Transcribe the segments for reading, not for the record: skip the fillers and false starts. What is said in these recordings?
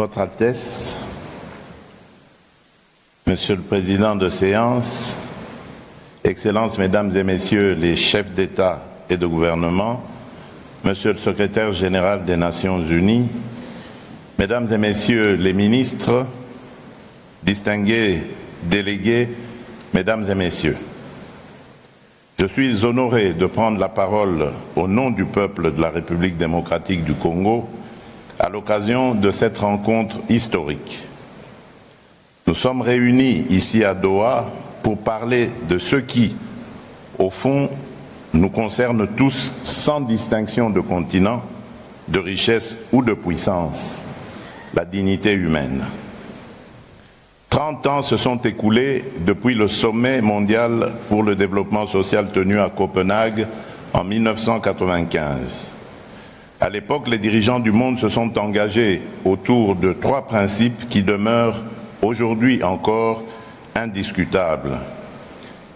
Votre Altesse, Monsieur le Président de séance, Excellences, Mesdames et Messieurs les chefs d'État et de gouvernement, Monsieur le Secrétaire général des Nations Unies, Mesdames et Messieurs les ministres, distingués délégués, Mesdames et Messieurs, je suis honoré de prendre la parole au nom du peuple de la République démocratique du Congo à l'occasion de cette rencontre historique. Nous sommes réunis ici à Doha pour parler de ce qui, au fond, nous concerne tous sans distinction de continent, de richesse ou de puissance, la dignité humaine. 30 ans se sont écoulés depuis le sommet mondial pour le développement social tenu à Copenhague en 1995. À l'époque, les dirigeants du monde se sont engagés autour de 3 principes qui demeurent aujourd'hui encore indiscutables.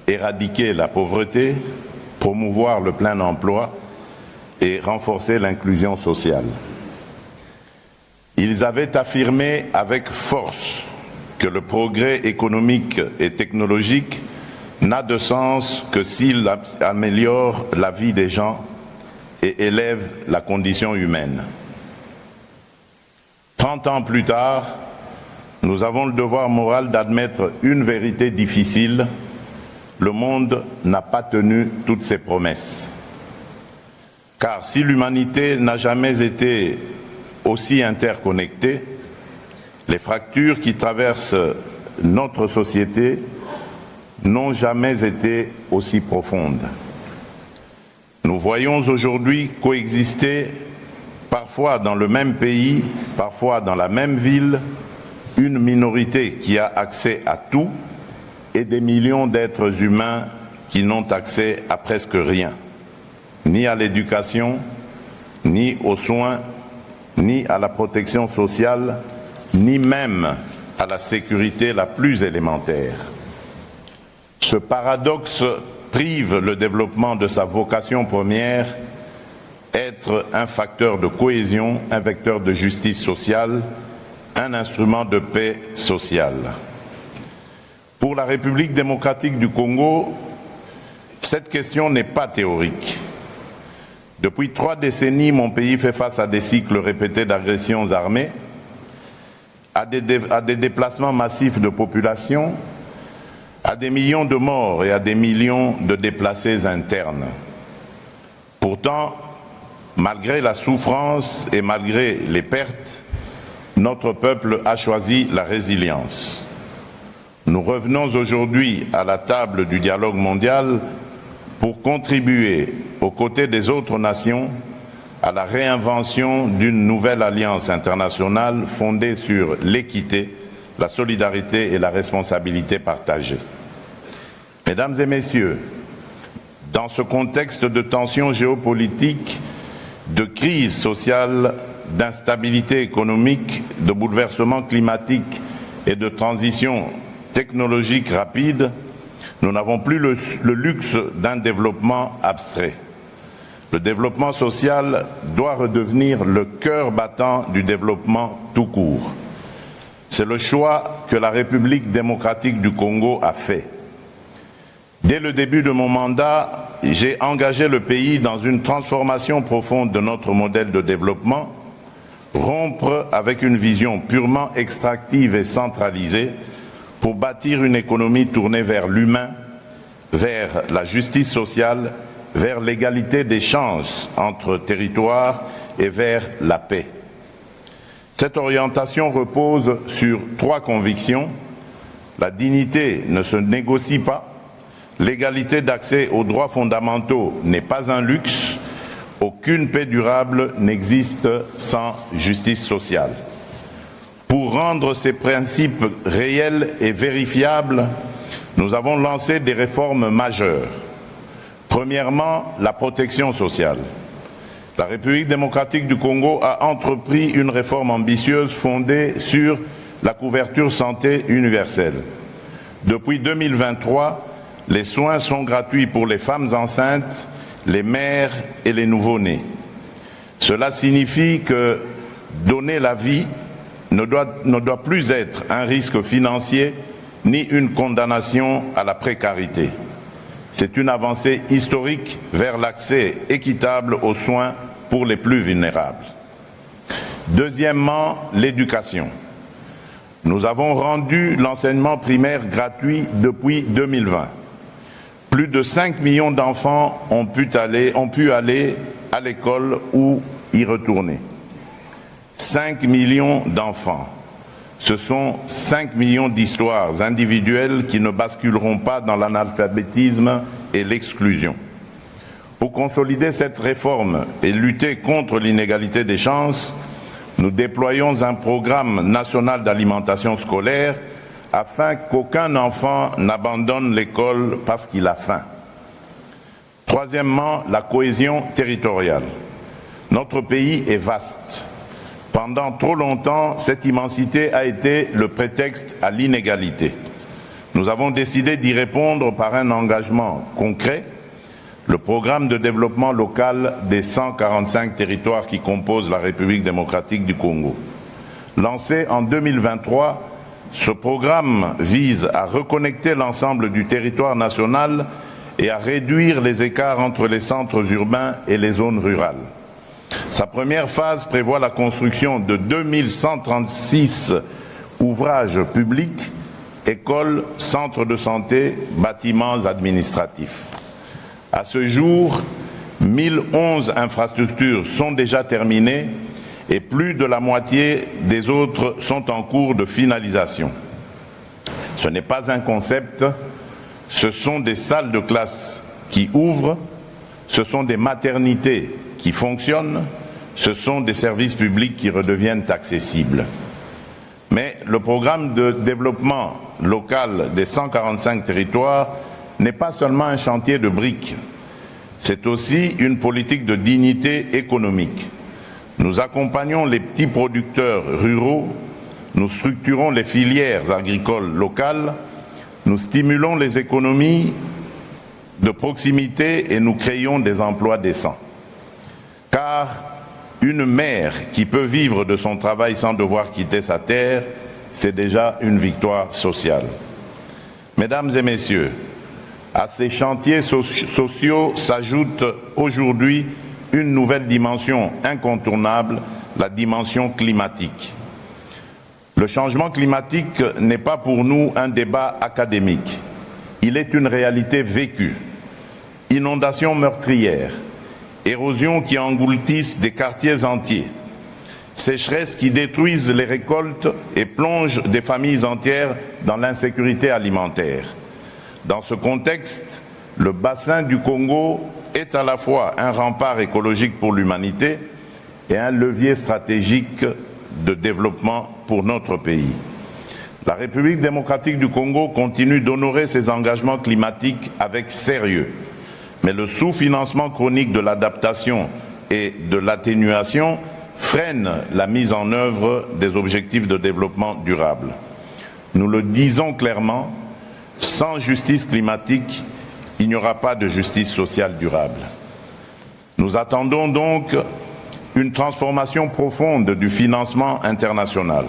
Éradiquer la pauvreté, promouvoir le plein emploi et renforcer l'inclusion sociale. Ils avaient affirmé avec force que le progrès économique et technologique n'a de sens que s'il améliore la vie des gens et élève la condition humaine. 30 ans plus tard, nous avons le devoir moral d'admettre une vérité difficile: le monde n'a pas tenu toutes ses promesses. Car si l'humanité n'a jamais été aussi interconnectée, les fractures qui traversent notre société n'ont jamais été aussi profondes. Nous voyons aujourd'hui coexister, parfois dans le même pays, parfois dans la même ville, une minorité qui a accès à tout et des millions d'êtres humains qui n'ont accès à presque rien, ni à l'éducation, ni aux soins, ni à la protection sociale, ni même à la sécurité la plus élémentaire. Ce paradoxe prive le développement de sa vocation première, être un facteur de cohésion, un vecteur de justice sociale, un instrument de paix sociale. Pour la République démocratique du Congo, cette question n'est pas théorique. Depuis 3 décennies, mon pays fait face à des cycles répétés d'agressions armées, à des déplacements massifs de population, à des millions de morts et à des millions de déplacés internes. Pourtant, malgré la souffrance et malgré les pertes, notre peuple a choisi la résilience. Nous revenons aujourd'hui à la table du dialogue mondial pour contribuer, aux côtés des autres nations, à la réinvention d'une nouvelle alliance internationale fondée sur l'équité, la solidarité et la responsabilité partagée. Mesdames et Messieurs, dans ce contexte de tensions géopolitiques, de crise sociale, d'instabilité économique, de bouleversement climatique et de transition technologique rapide, nous n'avons plus le luxe d'un développement abstrait. Le développement social doit redevenir le cœur battant du développement tout court. C'est le choix que la République démocratique du Congo a fait. Dès le début de mon mandat, j'ai engagé le pays dans une transformation profonde de notre modèle de développement, rompre avec une vision purement extractive et centralisée pour bâtir une économie tournée vers l'humain, vers la justice sociale, vers l'égalité des chances entre territoires et vers la paix. Cette orientation repose sur 3 convictions. La dignité ne se négocie pas, l'égalité d'accès aux droits fondamentaux n'est pas un luxe, aucune paix durable n'existe sans justice sociale. Pour rendre ces principes réels et vérifiables, nous avons lancé des réformes majeures. Premièrement, la protection sociale. La République démocratique du Congo a entrepris une réforme ambitieuse fondée sur la couverture santé universelle. Depuis 2023, les soins sont gratuits pour les femmes enceintes, les mères et les nouveau-nés. Cela signifie que donner la vie ne doit plus être un risque financier ni une condamnation à la précarité. C'est une avancée historique vers l'accès équitable aux soins pour les plus vulnérables. Deuxièmement, l'éducation. Nous avons rendu l'enseignement primaire gratuit depuis 2020. Plus de 5 millions d'enfants ont pu aller à l'école ou y retourner. 5 millions d'enfants. Ce sont 5 millions d'histoires individuelles qui ne basculeront pas dans l'analphabétisme et l'exclusion. Pour consolider cette réforme et lutter contre l'inégalité des chances, nous déployons un programme national d'alimentation scolaire afin qu'aucun enfant n'abandonne l'école parce qu'il a faim. Troisièmement, la cohésion territoriale. Notre pays est vaste. Pendant trop longtemps, cette immensité a été le prétexte à l'inégalité. Nous avons décidé d'y répondre par un engagement concret, le programme de développement local des 145 territoires qui composent la République démocratique du Congo. Lancé en 2023, ce programme vise à reconnecter l'ensemble du territoire national et à réduire les écarts entre les centres urbains et les zones rurales. Sa première phase prévoit la construction de 2136 ouvrages publics, écoles, centres de santé, bâtiments administratifs. À ce jour, 1011 infrastructures sont déjà terminées et plus de la moitié des autres sont en cours de finalisation. Ce n'est pas un concept, ce sont des salles de classe qui ouvrent, ce sont des maternités qui fonctionnent, ce sont des services publics qui redeviennent accessibles. Mais le programme de développement local des 145 territoires n'est pas seulement un chantier de briques, c'est aussi une politique de dignité économique. Nous accompagnons les petits producteurs ruraux, nous structurons les filières agricoles locales, nous stimulons les économies de proximité et nous créons des emplois décents. Car une mère qui peut vivre de son travail sans devoir quitter sa terre, c'est déjà une victoire sociale. Mesdames et messieurs, à ces chantiers sociaux s'ajoute aujourd'hui une nouvelle dimension incontournable, la dimension climatique. Le changement climatique n'est pas pour nous un débat académique. Il est une réalité vécue. Inondations meurtrières, érosions qui engloutissent des quartiers entiers, sécheresses qui détruisent les récoltes et plongent des familles entières dans l'insécurité alimentaire. Dans ce contexte, le bassin du Congo est à la fois un rempart écologique pour l'humanité et un levier stratégique de développement pour notre pays. La République démocratique du Congo continue d'honorer ses engagements climatiques avec sérieux, mais le sous-financement chronique de l'adaptation et de l'atténuation freine la mise en œuvre des objectifs de développement durable. Nous le disons clairement, sans justice climatique, il n'y aura pas de justice sociale durable. Nous attendons donc une transformation profonde du financement international.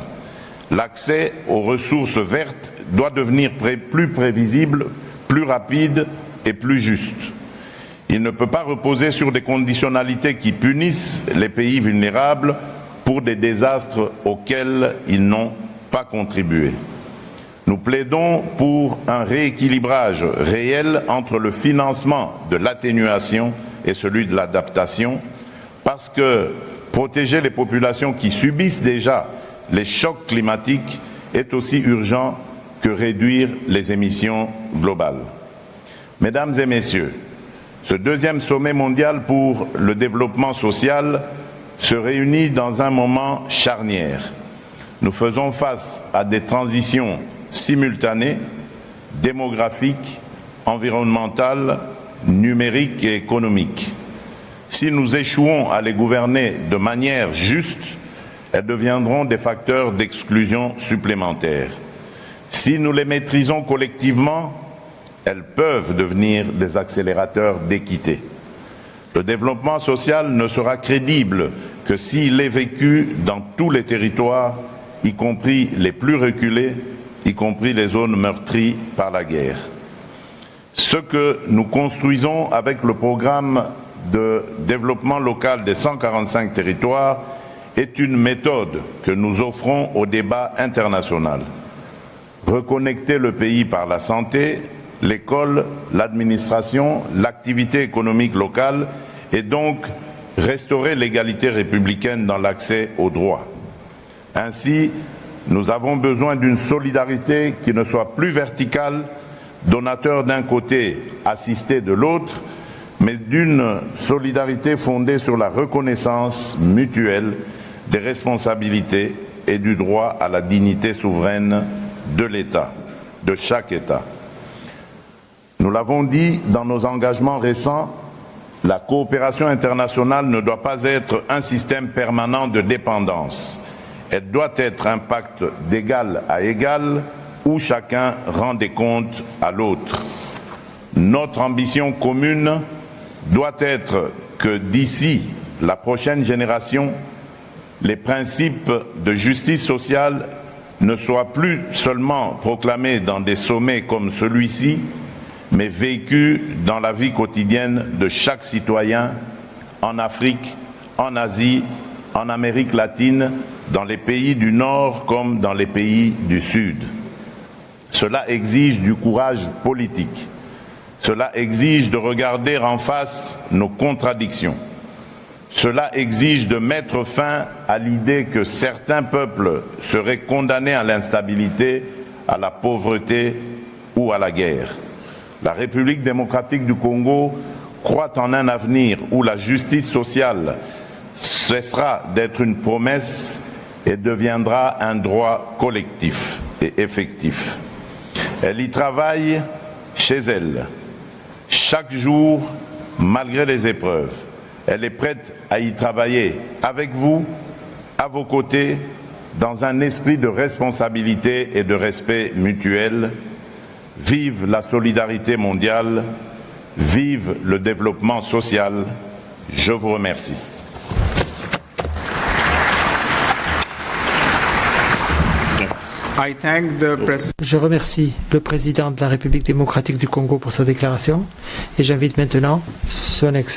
L'accès aux ressources vertes doit devenir plus prévisible, plus rapide et plus juste. Il ne peut pas reposer sur des conditionnalités qui punissent les pays vulnérables pour des désastres auxquels ils n'ont pas contribué. Nous plaidons pour un rééquilibrage réel entre le financement de l'atténuation et celui de l'adaptation, parce que protéger les populations qui subissent déjà les chocs climatiques est aussi urgent que réduire les émissions globales. Mesdames et messieurs, ce deuxième sommet mondial pour le développement social se réunit dans un moment charnière. Nous faisons face à des transitions simultanées, démographiques, environnementales, numériques et économiques. Si nous échouons à les gouverner de manière juste, elles deviendront des facteurs d'exclusion supplémentaires. Si nous les maîtrisons collectivement, elles peuvent devenir des accélérateurs d'équité. Le développement social ne sera crédible que s'il est vécu dans tous les territoires, y compris les plus reculées, y compris les zones meurtries par la guerre. Ce que nous construisons avec le programme de développement local des 145 territoires est une méthode que nous offrons au débat international. Reconnecter le pays par la santé, l'école, l'administration, l'activité économique locale et donc restaurer l'égalité républicaine dans l'accès aux droits. Ainsi, nous avons besoin d'une solidarité qui ne soit plus verticale, donateur d'un côté, assisté de l'autre, mais d'une solidarité fondée sur la reconnaissance mutuelle des responsabilités et du droit à la dignité souveraine de l'État, de chaque État. Nous l'avons dit dans nos engagements récents, la coopération internationale ne doit pas être un système permanent de dépendance. Elle doit être un pacte d'égal à égal où chacun rend des comptes à l'autre. Notre ambition commune doit être que d'ici la prochaine génération, les principes de justice sociale ne soient plus seulement proclamés dans des sommets comme celui-ci, mais vécus dans la vie quotidienne de chaque citoyen en Afrique, en Asie, en Amérique latine, dans les pays du Nord comme dans les pays du Sud. Cela exige du courage politique. Cela exige de regarder en face nos contradictions. Cela exige de mettre fin à l'idée que certains peuples seraient condamnés à l'instabilité, à la pauvreté ou à la guerre. La République démocratique du Congo croit en un avenir où la justice sociale cessera d'être une promesse et deviendra un droit collectif et effectif. Elle y travaille chez elle, chaque jour, malgré les épreuves. Elle est prête à y travailler avec vous, à vos côtés, dans un esprit de responsabilité et de respect mutuel. Vive la solidarité mondiale, vive le développement social. Je vous remercie. Je remercie le président de la République démocratique du Congo pour sa déclaration et j'invite maintenant son Excellence